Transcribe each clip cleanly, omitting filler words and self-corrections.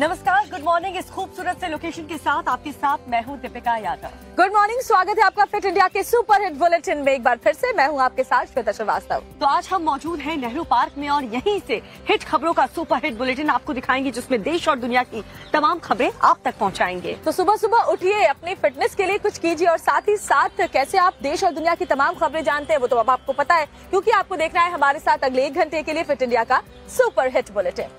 नमस्कार, good morning. इस खूबसूरत से लोकेशन के साथ आपके साथ मैं हूं दीपिका यादव। गुड मॉर्निंग, स्वागत है आपका फिट इंडिया के सुपर हिट बुलेटिन में। एक बार फिर से मैं हूं आपके साथ श्वेता श्रीवास्तव। तो आज हम मौजूद हैं नेहरू पार्क में और यहीं से हिट खबरों का सुपर हिट बुलेटिन आपको दिखाएंगे, जिसमें देश और दुनिया की तमाम खबरें आप तक पहुंचाएंगे। तो सुबह सुबह उठिए, अपनी फिटनेस के लिए कुछ कीजिए और साथ ही साथ कैसे आप देश और दुनिया की तमाम खबरें जानते हैं वो तो अब आपको पता है, क्योंकि आपको देखना है हमारे साथ अगले 1 घंटे के लिए फिट इंडिया का सुपर हिट बुलेटिन।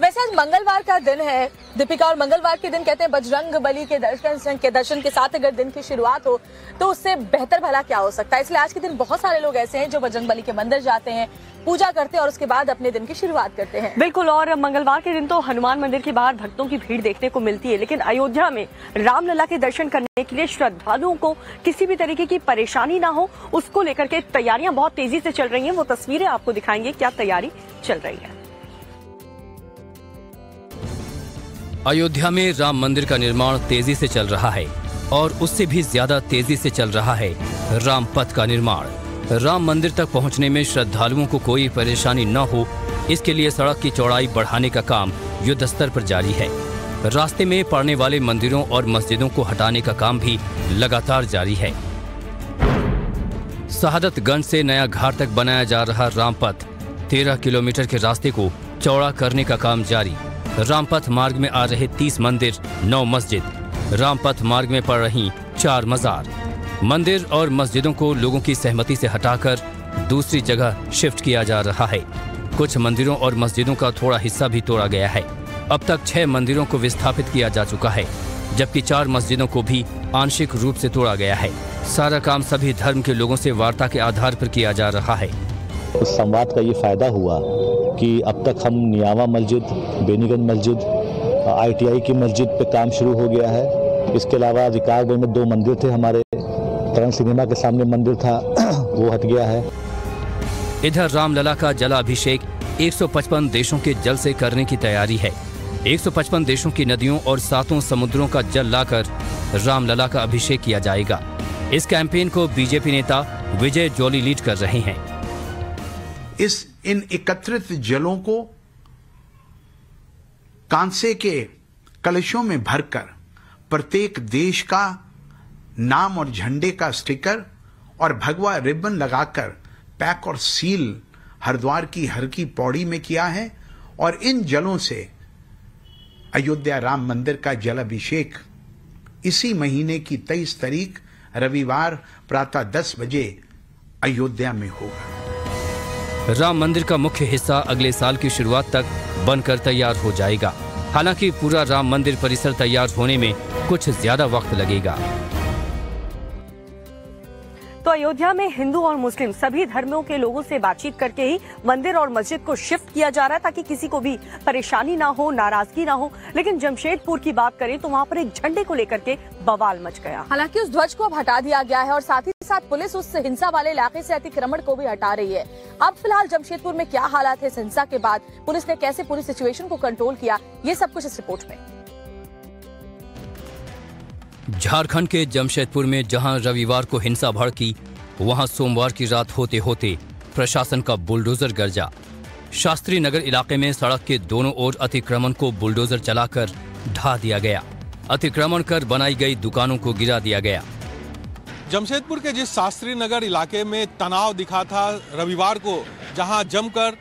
वैसे आज मंगलवार का दिन है दीपिका, और मंगलवार के दिन कहते हैं बजरंग बली के दर्शन के साथ अगर दिन की शुरुआत हो तो उससे बेहतर भला क्या हो सकता है। इसलिए आज के दिन बहुत सारे लोग ऐसे हैं जो बजरंग बली के मंदिर जाते हैं, पूजा करते हैं और उसके बाद अपने दिन की शुरुआत करते हैं। बिल्कुल, और मंगलवार के दिन तो हनुमान मंदिर के बाहर भक्तों की भीड़ देखने को मिलती है, लेकिन अयोध्या में रामलला के दर्शन करने के लिए श्रद्धालुओं को किसी भी तरीके की परेशानी ना हो, उसको लेकर के तैयारियां बहुत तेजी से चल रही हैं। वो तस्वीरें आपको दिखाएंगे क्या तैयारी चल रही है। अयोध्या में राम मंदिर का निर्माण तेजी से चल रहा है और उससे भी ज्यादा तेजी से चल रहा है राम पथ का निर्माण। राम मंदिर तक पहुंचने में श्रद्धालुओं को कोई परेशानी न हो, इसके लिए सड़क की चौड़ाई बढ़ाने का काम युद्ध स्तर पर जारी है। रास्ते में पड़ने वाले मंदिरों और मस्जिदों को हटाने का काम भी लगातार जारी है। शहादतगंज से नया घाट तक बनाया जा रहा रामपथ 13 किलोमीटर के रास्ते को चौड़ा करने का काम जारी। रामपथ मार्ग में आ रहे 30 मंदिर, 9 मस्जिद, रामपथ मार्ग में पड़ रही 4 मजार। मंदिर और मस्जिदों को लोगों की सहमति से हटाकर दूसरी जगह शिफ्ट किया जा रहा है। कुछ मंदिरों और मस्जिदों का थोड़ा हिस्सा भी तोड़ा गया है। अब तक 6 मंदिरों को विस्थापित किया जा चुका है, जबकि 4 मस्जिदों को भी आंशिक रूप से तोड़ा गया है। सारा काम सभी धर्म के लोगों से वार्ता के आधार पर किया जा रहा है। इस संवाद का ये फायदा हुआ कि अब तक हम नियावा मस्जिद, बेनीगंज मस्जिद, ITI की मस्जिद पे काम शुरू हो गया है। इसके अलावा रिकार्ड में 2 मंदिर थे हमारे, करण सिनेमा के सामने मंदिर था वो हट गया है। इधर रामलला का जलाभिषेक 155 देशों के जल से करने की तैयारी है। 155 देशों की नदियों और 7 समुद्रों का जल लाकर रामलला का अभिषेक किया जाएगा। इस कैंपेन को बीजेपी नेता विजय जॉली लीड कर रहे हैं। इन एकत्रित जलों को कांसे के कलशों में भरकर प्रत्येक देश का नाम और झंडे का स्टिकर और भगवा रिबन लगाकर पैक और सील हरिद्वार की हर की पौड़ी में किया है। और इन जलों से अयोध्या राम मंदिर का जलाभिषेक इसी महीने की 23 तारीख रविवार प्रातः 10 बजे अयोध्या में होगा। राम मंदिर का मुख्य हिस्सा अगले साल की शुरुआत तक बनकर तैयार हो जाएगा। हालांकि पूरा राम मंदिर परिसर तैयार होने में कुछ ज्यादा वक्त लगेगा। तो अयोध्या में हिंदू और मुस्लिम सभी धर्मों के लोगों से बातचीत करके ही मंदिर और मस्जिद को शिफ्ट किया जा रहा है, ताकि किसी को भी परेशानी ना हो, नाराजगी ना हो। लेकिन जमशेदपुर की बात करें तो वहाँ पर एक झंडे को लेकर के बवाल मच गया। हालांकि उस ध्वज को अब हटा दिया गया है और साथ ही साथ पुलिस उस हिंसा वाले इलाके से अतिक्रमण को भी हटा रही है। अब फिलहाल जमशेदपुर में क्या हालात है इस हिंसा के बाद, पुलिस ने कैसे पूरी सिचुएशन को कंट्रोल किया, ये सब कुछ इस रिपोर्ट में। झारखंड के जमशेदपुर में जहां रविवार को हिंसा भड़की, वहां सोमवार की रात होते होते प्रशासन का बुलडोजर गरजा। शास्त्री नगर इलाके में सड़क के दोनों ओर अतिक्रमण को बुलडोजर चलाकर ढा दिया गया। अतिक्रमण कर बनाई गई दुकानों को गिरा दिया गया। जमशेदपुर के जिस शास्त्री नगर इलाके में तनाव दिखा था रविवार को, जहां जमकर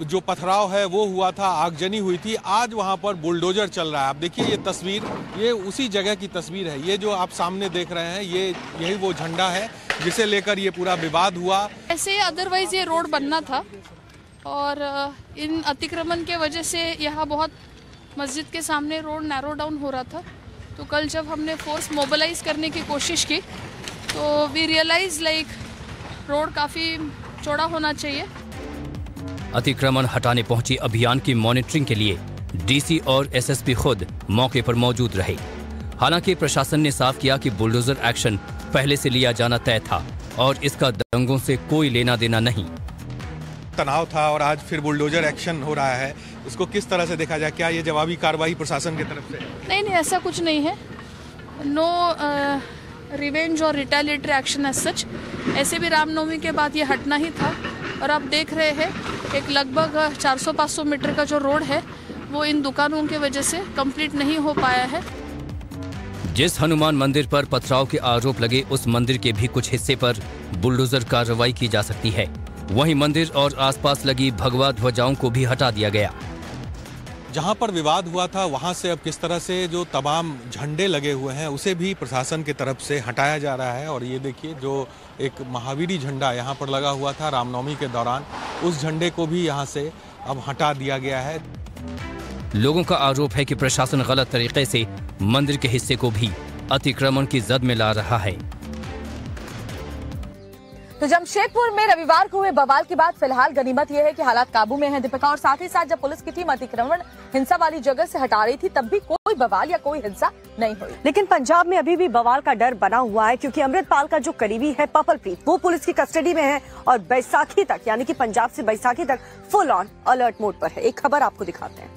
जो पथराव है वो हुआ था, आगजनी हुई थी, आज वहां पर बुलडोजर चल रहा है। आप देखिए ये तस्वीर, ये उसी जगह की तस्वीर है। ये जो आप सामने देख रहे हैं, यही वो झंडा है जिसे लेकर ये पूरा विवाद हुआ। ऐसे अदरवाइज ये रोड बनना था और इन अतिक्रमण के वजह से यहाँ बहुत मस्जिद के सामने रोड नैरो डाउन हो रहा था। तो कल जब हमने फोर्स मोबिलाइज करने की कोशिश की तो वी रियलाइज लाइक रोड काफ़ी चौड़ा होना चाहिए। अतिक्रमण हटाने पहुंची अभियान की मॉनिटरिंग के लिए डीसी और एसएसपी खुद मौके पर मौजूद रहे। हालांकि प्रशासन ने साफ किया कि बुलडोजर एक्शन पहले से लिया जाना तय था और इसका दंगों से कोई लेना देना नहीं। तनाव था और आज फिर बुलडोजर एक्शन हो रहा है, इसको किस तरह से देखा जाए? क्या ये जवाबी कार्रवाई प्रशासन की तरफ से? नहीं, ऐसा कुछ नहीं है। नो रिवेंज और रिटेलिएटरी एक्शन एज सच। ऐसे भी रामनवमी के बाद ये हटना ही था और आप देख रहे हैं एक लगभग 400-500 मीटर का जो रोड है वो इन दुकानों की वजह से कंप्लीट नहीं हो पाया है। जिस हनुमान मंदिर पर पथराव के आरोप लगे उस मंदिर के भी कुछ हिस्से पर बुलडोजर कार्रवाई की जा सकती है। वहीं मंदिर और आसपास लगी भगवा ध्वजाओं को भी हटा दिया गया। जहां पर विवाद हुआ था वहां से अब किस तरह से जो तमाम झंडे लगे हुए हैं उसे भी प्रशासन की तरफ से हटाया जा रहा है। और ये देखिए जो एक महावीरी झंडा यहां पर लगा हुआ था रामनवमी के दौरान, उस झंडे को भी यहां से अब हटा दिया गया है। लोगों का आरोप है कि प्रशासन गलत तरीके से मंदिर के हिस्से को भी अतिक्रमण की जद में ला रहा है। तो जमशेदपुर में रविवार को हुए बवाल के बाद फिलहाल गनीमत यह है कि हालात काबू में हैं दीपिका, और साथ ही साथ जब पुलिस की टीम अतिक्रमण हिंसा वाली जगह से हटा रही थी तब भी कोई बवाल या कोई हिंसा नहीं हुई। लेकिन पंजाब में अभी भी बवाल का डर बना हुआ है क्योंकि अमृतपाल का जो करीबी है पपलप्रीत वो पुलिस की कस्टडी में है और बैसाखी तक यानी कि पंजाब से बैसाखी तक फुल ऑन अलर्ट मोड पर है। एक खबर आपको दिखाते हैं।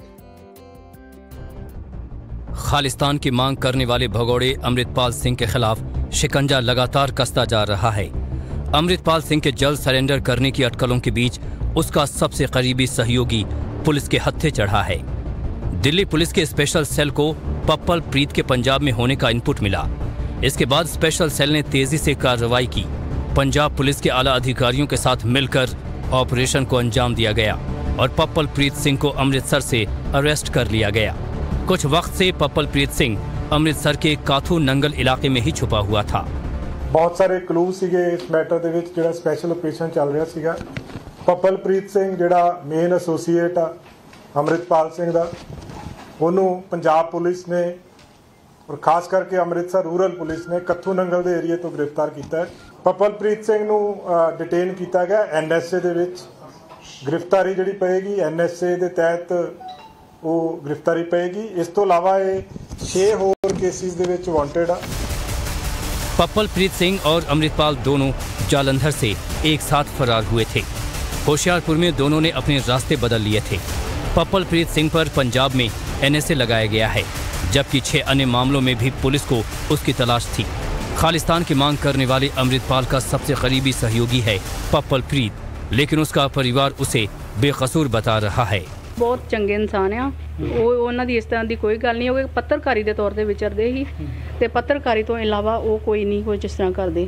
खालिस्तान की मांग करने वाले भगोड़े अमृतपाल सिंह के खिलाफ शिकंजा लगातार कसता जा रहा है। अमृतपाल सिंह के जल्द सरेंडर करने की अटकलों के बीच उसका सबसे करीबी सहयोगी पुलिस के हत्थे चढ़ा है। दिल्ली पुलिस के स्पेशल सेल को पप्पलप्रीत के पंजाब में होने का इनपुट मिला। इसके बाद स्पेशल सेल ने तेजी से कार्रवाई की। पंजाब पुलिस के आला अधिकारियों के साथ मिलकर ऑपरेशन को अंजाम दिया गया और पप्पलप्रीत सिंह को अमृतसर से अरेस्ट कर लिया गया। कुछ वक्त से पप्पलप्रीत सिंह अमृतसर के काथू नंगल इलाके में ही छुपा हुआ था। बहुत सारे क्लू ਸੀਗੇ ਇਸ ਮੈਟਰ ਦੇ ਵਿੱਚ ਜਿਹੜਾ ਸਪੈਸ਼ਲ ਆਪਰੇਸ਼ਨ ਚੱਲ ਰਿਹਾ ਸੀਗਾ। ਪੱਪਲਪ੍ਰੀਤ ਸਿੰਘ ਜਿਹੜਾ ਮੇਨ ਐਸੋਸੀਏਟ ਆ ਅਮਰਿਤਪਾਲ ਸਿੰਘ ਦਾ, ਉਹਨੂੰ ਪੰਜਾਬ ਪੁਲਿਸ ਨੇ ਔਰ ਖਾਸ ਕਰਕੇ ਅੰਮ੍ਰਿਤਸਰ ਰੂਰਲ ਪੁਲਿਸ ਨੇ ਕੱਥੂ ਨੰਗਲ ਦੇ ਏਰੀਆ ਤੋਂ ਗ੍ਰਿਫਤਾਰ ਕੀਤਾ ਹੈ। ਪੱਪਲਪ੍ਰੀਤ ਸਿੰਘ ਨੂੰ ਡਿਟੇਨ ਕੀਤਾ ਗਿਆ ਐਨਐਸਏ ਦੇ ਵਿੱਚ। ਗ੍ਰਿਫਤਾਰੀ ਜਿਹੜੀ ਪਏਗੀ ਐਨਐਸਏ ਦੇ ਤਹਿਤ ਉਹ ਗ੍ਰਿਫਤਾਰੀ ਪਏਗੀ। ਇਸ ਤੋਂ ਇਲਾਵਾ ਇਹ 6 ਹੋਰ ਕੇਸਿਸ ਦੇ ਵਿੱਚ ਵਾਂਟਡ ਆ। पप्पलप्रीत सिंह और अमृतपाल दोनों जालंधर से एक साथ फरार हुए थे। होशियारपुर में दोनों ने अपने रास्ते बदल लिए थे। पप्पलप्रीत सिंह पर पंजाब में एनएसए लगाया गया है, जबकि 6 अन्य मामलों में भी पुलिस को उसकी तलाश थी। खालिस्तान की मांग करने वाले अमृतपाल का सबसे करीबी सहयोगी है पप्पलप्रीत, लेकिन उसका परिवार उसे बेकसूर बता रहा है। बहुत चंगे इंसान आ ਉਹ ਉਹਨਾਂ ਦੀ ਇਸ ਤਰ੍ਹਾਂ ਦੀ ਕੋਈ ਗੱਲ ਨਹੀਂ। ਉਹ ਪੱਤਰਕਾਰੀ ਦੇ ਤੌਰ ਤੇ ਵਿਚਰਦੇ ਹੀ ਤੇ ਪੱਤਰਕਾਰੀ ਤੋਂ ਇਲਾਵਾ ਉਹ ਕੋਈ ਨਹੀਂ ਕੋਈ ਜਿਸ ਤਰ੍ਹਾਂ ਕਰਦੇ।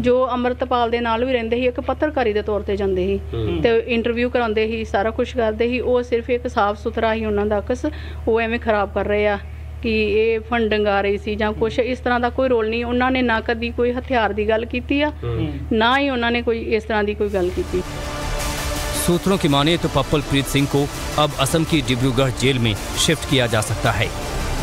ਜੋ ਅਮਰਤਪਾਲ ਦੇ ਨਾਲ ਵੀ ਰਹਿੰਦੇ ਸੀ ਇੱਕ ਪੱਤਰਕਾਰੀ ਦੇ ਤੌਰ ਤੇ ਜਾਂਦੇ ਸੀ ਤੇ ਇੰਟਰਵਿਊ ਕਰਾਉਂਦੇ ਸੀ, ਸਾਰਾ ਕੁਝ ਕਰਦੇ ਸੀ। ਉਹ ਸਿਰਫ ਇੱਕ ਸਾਫ਼ ਸੁਥਰਾ ਹੀ ਉਹਨਾਂ ਦਾ ਅਕਸ ਉਹ ਐਵੇਂ ਖਰਾਬ ਕਰ ਰਹੇ ਆ ਕਿ ਇਹ ਫੰਡਿੰਗ ਆ ਰਹੀ ਸੀ ਜਾਂ ਕੁਝ ਇਸ ਤਰ੍ਹਾਂ ਦਾ ਕੋਈ ਰੋਲ ਨਹੀਂ। ਉਹਨਾਂ ਨੇ ਨਾ ਕਦੀ ਕੋਈ ਹਥਿਆਰ ਦੀ ਗੱਲ ਕੀਤੀ ਆ ਨਾ ਹੀ ਉਹਨਾਂ ਨੇ ਕੋਈ ਇਸ ਤਰ੍ਹਾਂ ਦੀ ਕੋਈ ਗੱਲ ਕੀਤੀ। सूत्रों की माने तो पप्पलप्रीत सिंह को अब असम की डिब्रूगढ़ जेल में शिफ्ट किया जा सकता है।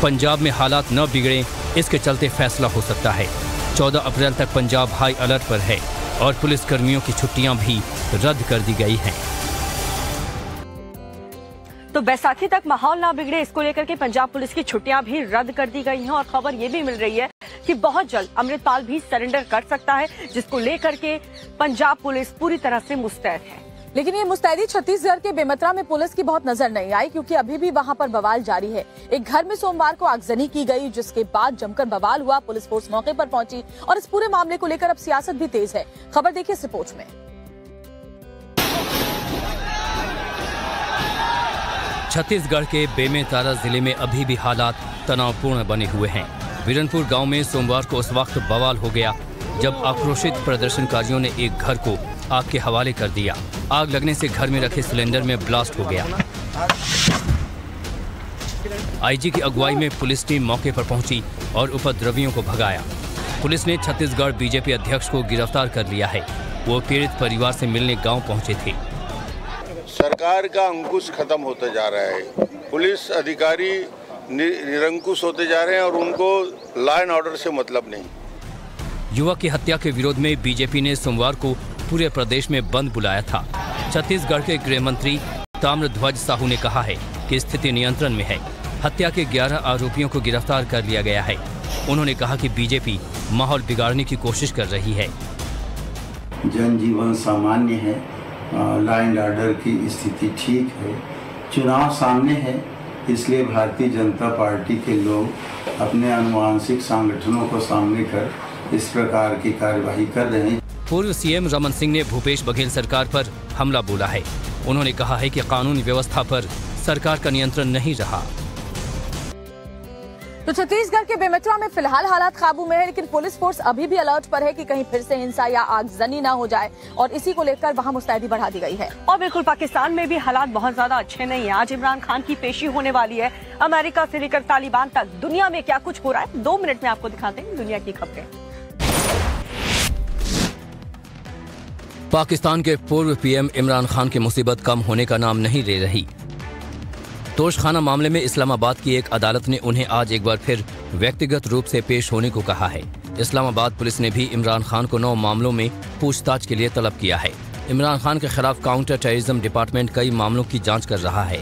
पंजाब में हालात न बिगड़े इसके चलते फैसला हो सकता है। 14 अप्रैल तक पंजाब हाई अलर्ट पर है और पुलिस कर्मियों की छुट्टियां भी रद्द कर दी गई हैं। तो बैसाखी तक माहौल ना बिगड़े इसको लेकर के पंजाब पुलिस की छुट्टियां भी रद्द कर दी गई हैं और खबर ये भी मिल रही है कि बहुत जल्द अमृतपाल भी सरेंडर कर सकता है, जिसको लेकर के पंजाब पुलिस पूरी तरह से मुस्तैद है। लेकिन ये मुस्तैदी छत्तीसगढ़ के बेमतरा में पुलिस की बहुत नजर नहीं आई क्योंकि अभी भी वहां पर बवाल जारी है। एक घर में सोमवार को आगजनी की गई जिसके बाद जमकर बवाल हुआ। पुलिस फोर्स मौके पर पहुंची और इस पूरे मामले को लेकर अब सियासत भी तेज है। खबर देखिए इस रिपोर्ट में। छत्तीसगढ़ के बेमेतरा जिले में अभी भी हालात तनावपूर्ण बने हुए हैं। वीरनपुर गांव में सोमवार को उस वक्त बवाल हो गया जब आक्रोशित प्रदर्शनकारियों ने एक घर को आग के हवाले कर दिया। आग लगने से घर में रखे सिलेंडर में ब्लास्ट हो गया। आईजी की अगुवाई में पुलिस टीम मौके पर पहुंची और उपद्रवियों को भगाया। पुलिस ने छत्तीसगढ़ बीजेपी अध्यक्ष को गिरफ्तार कर लिया है। वो पीड़ित परिवार से मिलने गांव पहुंचे थे। सरकार का अंकुश खत्म होता जा रहा है। पुलिस अधिकारी निरंकुश होते जा रहे हैं और उनको लॉ एंड ऑर्डर से मतलब नहीं। युवक की हत्या के विरोध में बीजेपी ने सोमवार को पूरे प्रदेश में बंद बुलाया था। छत्तीसगढ़ के गृह मंत्री ताम्रध्वज साहू ने कहा है कि स्थिति नियंत्रण में है। हत्या के 11 आरोपियों को गिरफ्तार कर लिया गया है। उन्होंने कहा कि बीजेपी माहौल बिगाड़ने की कोशिश कर रही है। जनजीवन सामान्य है, लॉ एंड ऑर्डर की स्थिति ठीक है, चुनाव सामने है, इसलिए भारतीय जनता पार्टी के लोग अपने आनुवांशिक संगठनों को सामने कर इस प्रकार की कार्यवाही कर रहे हैं। पूर्व सीएम रमन सिंह ने भूपेश बघेल सरकार पर हमला बोला है। उन्होंने कहा है कि कानून व्यवस्था पर सरकार का नियंत्रण नहीं रहा। तो छत्तीसगढ़ के बेमेतरा में फिलहाल हालात काबू में है, लेकिन पुलिस फोर्स अभी भी अलर्ट पर है कि कहीं फिर से हिंसा या आगजनी ना हो जाए, और इसी को लेकर वहां मुस्तैदी बढ़ा दी गई है। और बिल्कुल पाकिस्तान में भी हालात बहुत ज्यादा अच्छे नहीं है। आज इमरान खान की पेशी होने वाली है। अमेरिका से लेकर तालिबान तक दुनिया में क्या कुछ हो रहा है, 2 मिनट में आपको दिखाते हैं दुनिया की खबरें। पाकिस्तान के पूर्व पीएम इमरान खान की मुसीबत कम होने का नाम नहीं ले रही। तोशखाना मामले में इस्लामाबाद की एक अदालत ने उन्हें आज एक बार फिर व्यक्तिगत रूप से पेश होने को कहा है। इस्लामाबाद पुलिस ने भी इमरान खान को 9 मामलों में पूछताछ के लिए तलब किया है। इमरान खान के खिलाफ काउंटर टेररिज्म डिपार्टमेंट कई मामलों की जांच कर रहा है।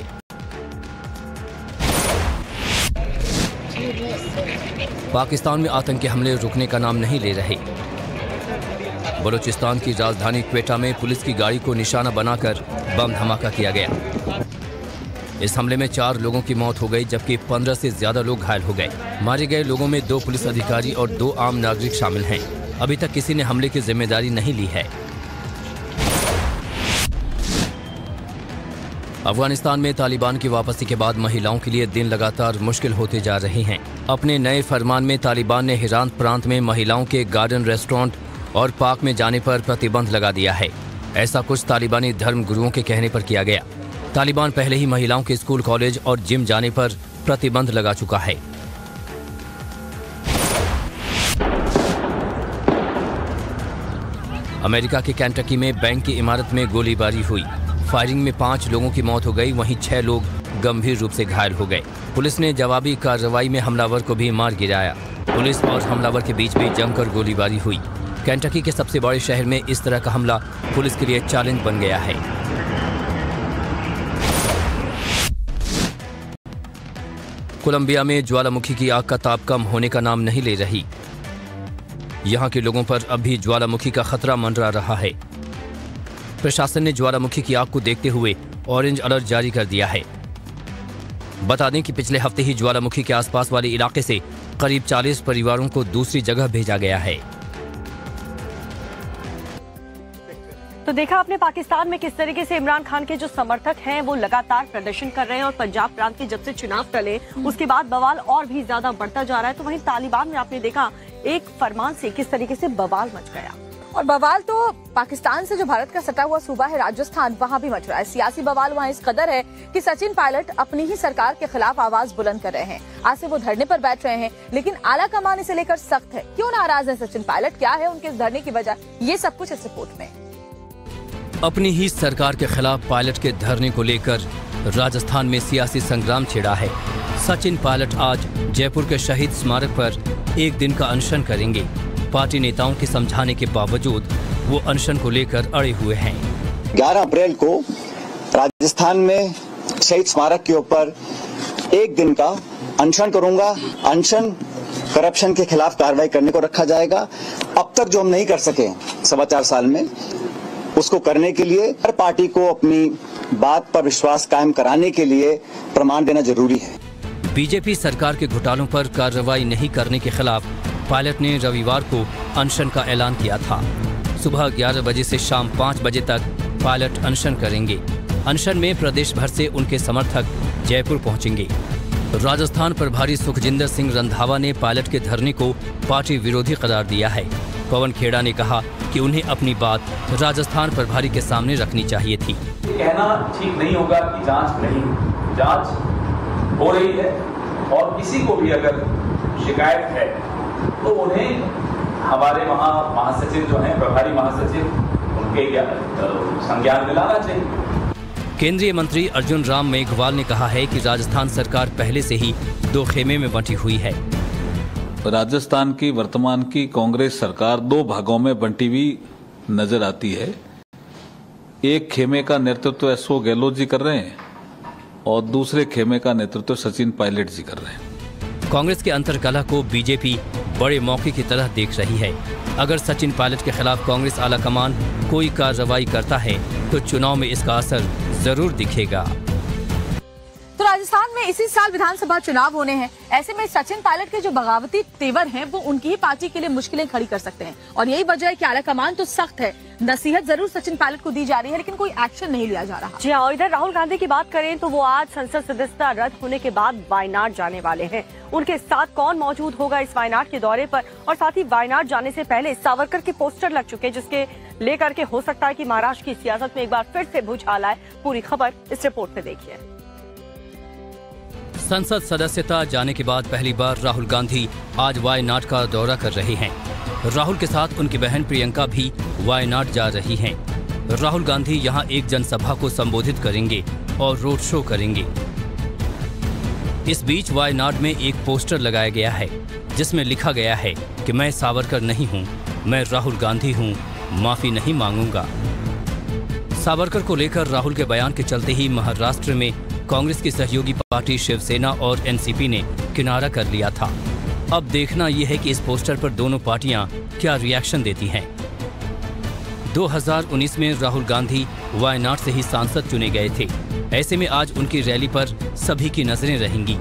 पाकिस्तान में आतंकी हमले रुकने का नाम नहीं ले रहे। बलूचिस्तान की राजधानी क्वेटा में पुलिस की गाड़ी को निशाना बनाकर बम धमाका किया गया। इस हमले में 4 लोगों की मौत हो गई, जबकि 15 से ज्यादा लोग घायल हो गए। मारे गए लोगों में 2 पुलिस अधिकारी और 2 आम नागरिक शामिल हैं। अभी तक किसी ने हमले की जिम्मेदारी नहीं ली है। अफगानिस्तान में तालिबान की वापसी के बाद महिलाओं के लिए दिन लगातार मुश्किल होते जा रहे हैं। अपने नए फरमान में तालिबान ने हिरान प्रांत में महिलाओं के गार्डन, रेस्टोरेंट और पार्क में जाने पर प्रतिबंध लगा दिया है। ऐसा कुछ तालिबानी धर्म गुरुओं के कहने पर किया गया। तालिबान पहले ही महिलाओं के स्कूल, कॉलेज और जिम जाने पर प्रतिबंध लगा चुका है। अमेरिका के केंटकी में बैंक की इमारत में गोलीबारी हुई। फायरिंग में 5 लोगों की मौत हो गई, वहीं 6 लोग गंभीर रूप से घायल हो गए। पुलिस ने जवाबी कार्रवाई में हमलावर को भी मार गिराया। पुलिस और हमलावर के बीच भी जमकर गोलीबारी हुई। केंटकी के सबसे बड़े शहर में इस तरह का हमला पुलिस के लिए चैलेंज बन गया है। कोलंबिया में ज्वालामुखी की आग का ताप कम होने का नाम नहीं ले रही। यहां के लोगों पर अब भी ज्वालामुखी का खतरा मंडरा रहा है। प्रशासन ने ज्वालामुखी की आग को देखते हुए ऑरेंज अलर्ट जारी कर दिया है। बता दें कि पिछले हफ्ते ही ज्वालामुखी के आसपास वाले इलाके से करीब 40 परिवारों को दूसरी जगह भेजा गया है। तो देखा आपने पाकिस्तान में किस तरीके से इमरान खान के जो समर्थक हैं वो लगातार प्रदर्शन कर रहे हैं, और पंजाब प्रांत के जब से चुनाव टले उसके बाद बवाल और भी ज्यादा बढ़ता जा रहा है। तो वहीं तालिबान में आपने देखा एक फरमान से किस तरीके से बवाल मच गया। और बवाल तो पाकिस्तान से जो भारत का सटा हुआ सूबा है राजस्थान, वहाँ भी मच रहा है। सियासी बवाल वहाँ इस कदर है कि सचिन पायलट अपनी ही सरकार के खिलाफ आवाज बुलंद कर रहे हैं। आज से वो धरने पर बैठ रहे हैं, लेकिन आला कमान इसे लेकर सख्त है। क्यों नाराज है सचिन पायलट, क्या है उनके इस धरने की वजह, ये सब कुछ इस रिपोर्ट में। अपनी ही सरकार के खिलाफ पायलट के धरने को लेकर राजस्थान में सियासी संग्राम छिड़ा है। सचिन पायलट आज जयपुर के शहीद स्मारक पर 1 दिन का अनशन करेंगे। पार्टी नेताओं के समझाने के बावजूद वो अनशन को लेकर अड़े हुए हैं। 11 अप्रैल को राजस्थान में शहीद स्मारक के ऊपर 1 दिन का अनशन करूंगा। अनशन करप्शन के खिलाफ कार्रवाई करने को रखा जाएगा। अब तक जो हम नहीं कर सके 4.25 साल में, उसको करने के लिए हर पार्टी को अपनी बात पर विश्वास कायम कराने के लिए प्रमाण देना जरूरी है। बीजेपी सरकार के घोटालों पर कार्रवाई नहीं करने के खिलाफ पायलट ने रविवार को अनशन का ऐलान किया था। सुबह 11 बजे से शाम 5 बजे तक पायलट अनशन करेंगे। अनशन में प्रदेश भर से उनके समर्थक जयपुर पहुंचेंगे। राजस्थान प्रभारी सुखजिंदर सिंह रंधावा ने पायलट के धरने को पार्टी विरोधी करार दिया है। पवन खेड़ा ने कहा कि उन्हें अपनी बात राजस्थान प्रभारी के सामने रखनी चाहिए थी। कहना ठीक नहीं होगा कि जांच नहीं, जांच हो रही है और किसी को भी अगर शिकायत है तो उन्हें हमारे महासचिव जो हैं, प्रभारी महासचिव, उनके संज्ञान में लाना चाहिए। केंद्रीय मंत्री अर्जुन राम मेघवाल ने कहा है कि राजस्थान सरकार पहले से ही 2 खेमे में बंटी हुई है। राजस्थान की वर्तमान की कांग्रेस सरकार 2 भागों में बंटी हुई नजर आती है। एक खेमे का नेतृत्व एसओ गहलोत जी कर रहे हैं और दूसरे खेमे का नेतृत्व सचिन पायलट जी कर रहे हैं। कांग्रेस के अंतर्कलह को बीजेपी बड़े मौके की तरह देख रही है। अगर सचिन पायलट के खिलाफ कांग्रेस आलाकमान कोई कार्रवाई करता है तो चुनाव में इसका असर जरूर दिखेगा। तो राजस्थान में इसी साल विधानसभा चुनाव होने हैं। ऐसे में सचिन पायलट के जो बगावती तेवर हैं वो उनकी ही पार्टी के लिए मुश्किलें खड़ी कर सकते हैं और यही वजह है कि आलाकमान तो सख्त है। नसीहत जरूर सचिन पायलट को दी जा रही है लेकिन कोई एक्शन नहीं लिया जा रहा। जी हाँ, इधर राहुल गांधी की बात करें तो वो आज संसद सदस्यता रद्द होने के बाद वायनाड जाने वाले हैं। उनके साथ कौन मौजूद होगा इस वायनाड के दौरे पर, और साथ ही वायनाड जाने से पहले सावरकर के पोस्टर लग चुके जिसके लेकर के हो सकता है कि महाराष्ट्र की सियासत में एक बार फिर से भूचाल आए। पूरी खबर इस रिपोर्ट में देखिए। संसद सदस्यता जाने के बाद पहली बार राहुल गांधी आज वायनाड का दौरा कर रहे हैं। राहुल के साथ उनकी बहन प्रियंका भी वायनाड जा रही हैं। राहुल गांधी यहां एक जनसभा को संबोधित करेंगे और रोड शो करेंगे। इस बीच वायनाड में एक पोस्टर लगाया गया है जिसमें लिखा गया है कि मैं सावरकर नहीं हूं, मैं राहुल गांधी हूं, माफी नहीं मांगूंगा। सावरकर को लेकर राहुल के बयान के चलते ही महाराष्ट्र में कांग्रेस की सहयोगी पार्टी शिवसेना और एनसीपी ने किनारा कर लिया था। अब देखना यह है कि इस पोस्टर पर दोनों पार्टियां क्या रिएक्शन देती हैं। 2019 में राहुल गांधी वायनाड से ही सांसद चुने गए थे। ऐसे में आज उनकी रैली पर सभी की नजरें रहेंगी।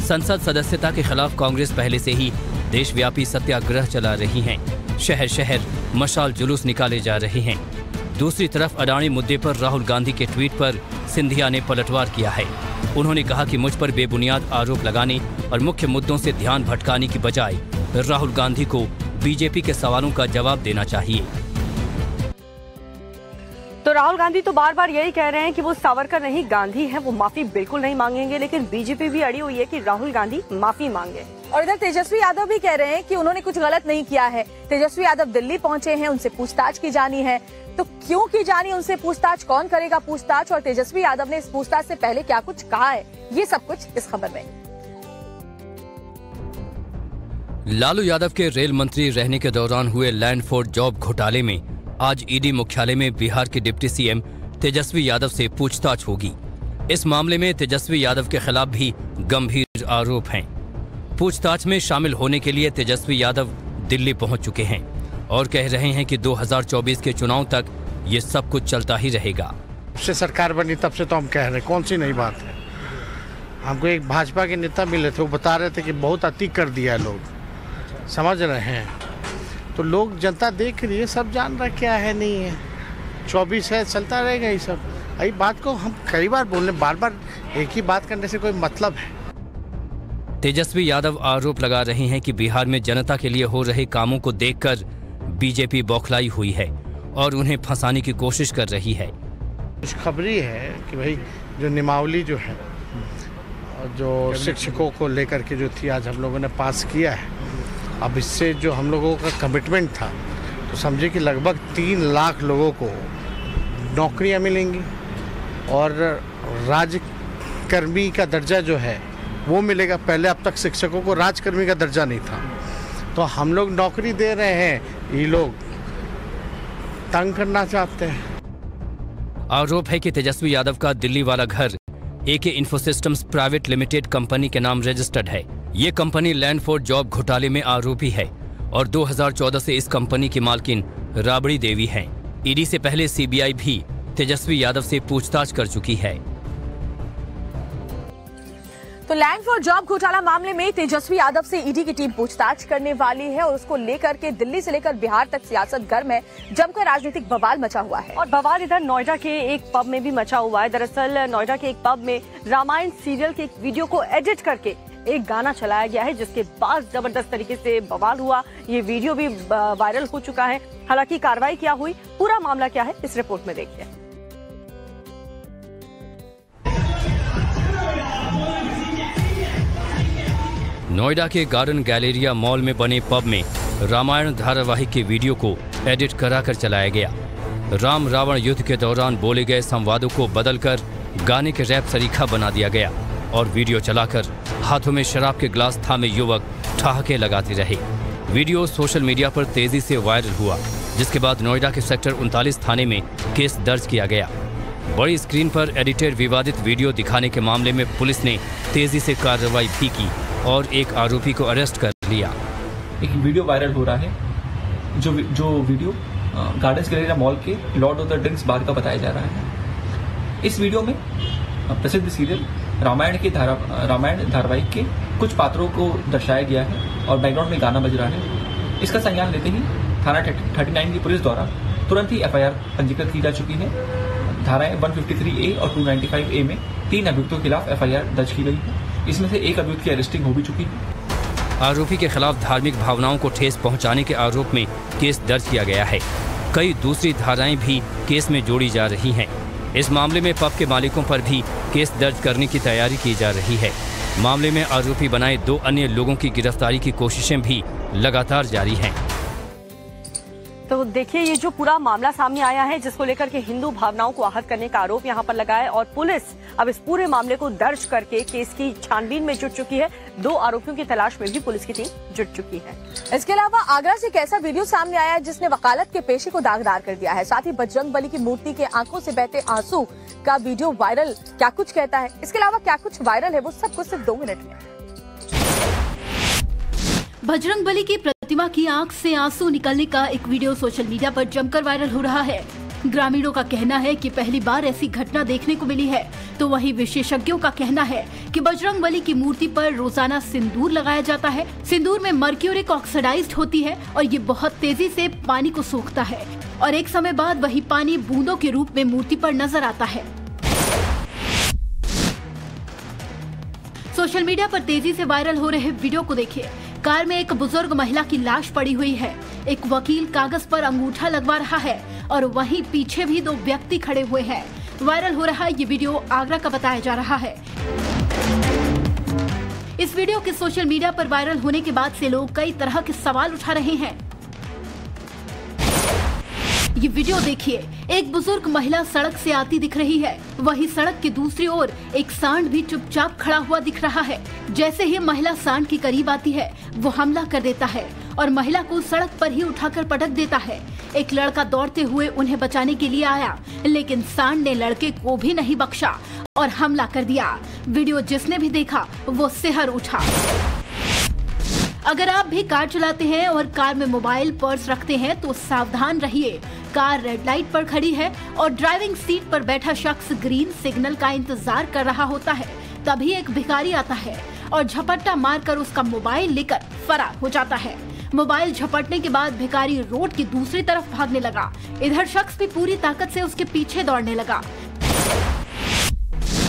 संसद सदस्यता के खिलाफ कांग्रेस पहले से ही देशव्यापी सत्याग्रह चला रही है। शहर शहर मशाल जुलूस निकाले जा रहे हैं। दूसरी तरफ अडानी मुद्दे पर राहुल गांधी के ट्वीट पर सिंधिया ने पलटवार किया है। उन्होंने कहा कि मुझ पर बेबुनियाद आरोप लगाने और मुख्य मुद्दों से ध्यान भटकाने की बजाय राहुल गांधी को बीजेपी के सवालों का जवाब देना चाहिए। तो राहुल गांधी तो बार बार यही कह रहे हैं कि वो सावरकर नहीं गांधी हैं, वो माफी बिल्कुल नहीं मांगेंगे, लेकिन बीजेपी भी अड़ी हुई है कि राहुल गांधी माफी मांगे। और इधर तेजस्वी यादव भी कह रहे हैं कि उन्होंने कुछ गलत नहीं किया है। तेजस्वी यादव दिल्ली पहुंचे हैं, उनसे पूछताछ की जानी है। तो क्यों की जानी उनसे पूछताछ, कौन करेगा पूछताछ और तेजस्वी यादव ने इस पूछताछ से पहले क्या कुछ कहा है, ये सब कुछ इस खबर में। लालू यादव के रेल मंत्री रहने के दौरान हुए लैंड फॉर जॉब घोटाले में आज ईडी मुख्यालय में बिहार के डिप्टी सीएम तेजस्वी यादव से पूछताछ होगी। इस मामले में तेजस्वी यादव के खिलाफ भी गंभीर आरोप हैं। पूछताछ में शामिल होने के लिए तेजस्वी यादव दिल्ली पहुंच चुके हैं और कह रहे हैं कि 2024 के चुनाव तक ये सब कुछ चलता ही रहेगा। जब से सरकार बनी तब से तो हम कह रहे हैं, कौन सी नई बात है। हमको एक भाजपा के नेता मिले थे, वो बता रहे थे कि बहुत अति कर दिया है, लोग समझ रहे हैं। तो लोग जनता देख रही है, सब जान रहा क्या है नहीं है। 24 है, चलता रहेगा ये सब। यही बात को हम कई बार बोलने, बार बार एक ही बात करने से कोई मतलब है। तेजस्वी यादव आरोप लगा रहे हैं कि बिहार में जनता के लिए हो रहे कामों को देखकर बीजेपी बौखलाई हुई है और उन्हें फंसाने की कोशिश कर रही है। खुशखबरी है कि भाई जो नियमावली जो है, जो शिक्षकों को लेकर के जो थी, आज हम लोगों ने पास किया है। अब इससे जो हम लोगों का कमिटमेंट था, तो समझे कि लगभग 3 लाख लोगों को नौकरियां मिलेंगी और राजकर्मी का दर्जा जो है वो मिलेगा। पहले अब तक शिक्षकों को राजकर्मी का दर्जा नहीं था, तो हम लोग नौकरी दे रहे हैं, ये लोग तंग करना चाहते हैं। आरोप है कि तेजस्वी यादव का दिल्ली वाला घर एके इन्फोसिस्टम्स प्राइवेट लिमिटेड कंपनी के नाम रजिस्टर्ड है। ये कंपनी लैंड फॉर जॉब घोटाले में आरोपी है और 2014 से इस कंपनी की मालकिन राबड़ी देवी हैं। ईडी से पहले सीबीआई भी तेजस्वी यादव से पूछताछ कर चुकी है। तो लैंड फॉर जॉब घोटाला मामले में तेजस्वी यादव से ईडी की टीम पूछताछ करने वाली है और उसको लेकर के दिल्ली से लेकर बिहार तक सियासत गर्म है, जमकर राजनीतिक बवाल मचा हुआ है। और बवाल इधर नोएडा के एक पब में भी मचा हुआ है। दरअसल नोएडा के एक पब में रामायण सीरियल के एक वीडियो को एडिट करके एक गाना चलाया गया है, जिसके बाद जबरदस्त तरीके से बवाल हुआ। ये वीडियो भी वायरल हो चुका है। हालांकि कार्रवाई क्या हुई, पूरा मामला क्या है, इस रिपोर्ट में देखिए। नोएडा के गार्डन गैलेरिया मॉल में बने पब में रामायण धारावाहिक के वीडियो को एडिट कराकर चलाया गया। राम रावण युद्ध के दौरान बोले गए संवादों को बदलकर गाने के रैप सरीखा बना दिया गया और वीडियो चलाकर हाथों में शराब के ग्लास थामे युवक ठहाके लगाते रहे। वीडियो सोशल मीडिया पर तेजी से वायरल हुआ, जिसके बाद नोएडा के सेक्टर 39 थाने में केस दर्ज किया गया। बड़ी स्क्रीन पर एडिटेड विवादित वीडियो दिखाने के मामले में पुलिस ने तेजी से कार्रवाई भी की और एक आरोपी को अरेस्ट कर लिया। एक वीडियो वायरल हो रहा है, जो वीडियो गार्डन्स गैलेरिया मॉल के लॉर्ड ऑफ द ड्रिंक्स बार का बताया जा रहा है। इस वीडियो में प्रसिद्ध सीरियल रामायण धारावाहिक के कुछ पात्रों को दर्शाया गया है और बैकग्राउंड में गाना बज रहा है। इसका संज्ञान लेते ही थाना 39 की पुलिस द्वारा तुरंत ही FIR पंजीकृत की जा चुकी है। धाराएं 153A और 295A में 3 अभियुक्तों के खिलाफ FIR दर्ज की गई है। इसमें से एक अभियुक्त की अरेस्टिंग हो भी चुकी है। आरोपी के खिलाफ धार्मिक भावनाओं को ठेस पहुंचाने के आरोप में केस दर्ज किया गया है। कई दूसरी धाराएं भी केस में जोड़ी जा रही हैं। इस मामले में पब के मालिकों पर भी केस दर्ज करने की तैयारी की जा रही है। मामले में आरोपी बनाए 2 अन्य लोगों की गिरफ्तारी की कोशिशें भी लगातार जारी हैं। तो देखिए, ये जो पूरा मामला सामने आया है, जिसको लेकर के हिंदू भावनाओं को आहत करने का आरोप यहाँ पर लगा है और पुलिस अब इस पूरे मामले को दर्ज करके केस की छानबीन में जुट चुकी है। 2 आरोपियों की तलाश में भी पुलिस की टीम जुट चुकी है। इसके अलावा आगरा से एक ऐसा वीडियो सामने आया है जिसने वकालत के पेशे को दागदार कर दिया है। साथ ही बजरंग बली की मूर्ति के आंखों से बहते आंसू का वीडियो वायरल क्या कुछ कहता है। इसके अलावा क्या कुछ वायरल है वो सब कुछ सिर्फ 2 मिनट में। बजरंग बली की प्रतिमा की आंख से आंसू निकलने का एक वीडियो सोशल मीडिया पर जमकर वायरल हो रहा है। ग्रामीणों का कहना है कि पहली बार ऐसी घटना देखने को मिली है, तो वहीं विशेषज्ञों का कहना है कि बजरंग बली की मूर्ति पर रोजाना सिंदूर लगाया जाता है। सिंदूर में मर्क्यूरिक ऑक्सीडाइज्ड होती है और ये बहुत तेजी से पानी को सोखता है और एक समय बाद वही पानी बूंदों के रूप में मूर्ति पर नजर आता है। सोशल मीडिया पर तेजी से वायरल हो रहे वीडियो को देखिए। कार में एक बुजुर्ग महिला की लाश पड़ी हुई है। एक वकील कागज पर अंगूठा लगवा रहा है और वहीं पीछे भी 2 व्यक्ति खड़े हुए हैं। वायरल हो रहा ये वीडियो आगरा का बताया जा रहा है। इस वीडियो के सोशल मीडिया पर वायरल होने के बाद से लोग कई तरह के सवाल उठा रहे हैं। ये वीडियो देखिए, एक बुजुर्ग महिला सड़क से आती दिख रही है। वहीं सड़क के दूसरी ओर एक सांड भी चुपचाप खड़ा हुआ दिख रहा है। जैसे ही महिला सांड के करीब आती है, वो हमला कर देता है और महिला को सड़क पर ही उठाकर पटक देता है। एक लड़का दौड़ते हुए उन्हें बचाने के लिए आया, लेकिन सांड ने लड़के को भी नहीं बख्शा और हमला कर दिया। वीडियो जिसने भी देखा वो सिहर उठा। अगर आप भी कार चलाते हैं और कार में मोबाइल पर्स रखते हैं तो सावधान रहिए। कार रेड लाइट पर खड़ी है और ड्राइविंग सीट पर बैठा शख्स ग्रीन सिग्नल का इंतजार कर रहा होता है। तभी एक भिखारी आता है और झपट्टा मारकर उसका मोबाइल लेकर फरार हो जाता है। मोबाइल झपटने के बाद भिखारी रोड की दूसरी तरफ भागने लगा। इधर शख्स भी पूरी ताकत से उसके पीछे दौड़ने लगा।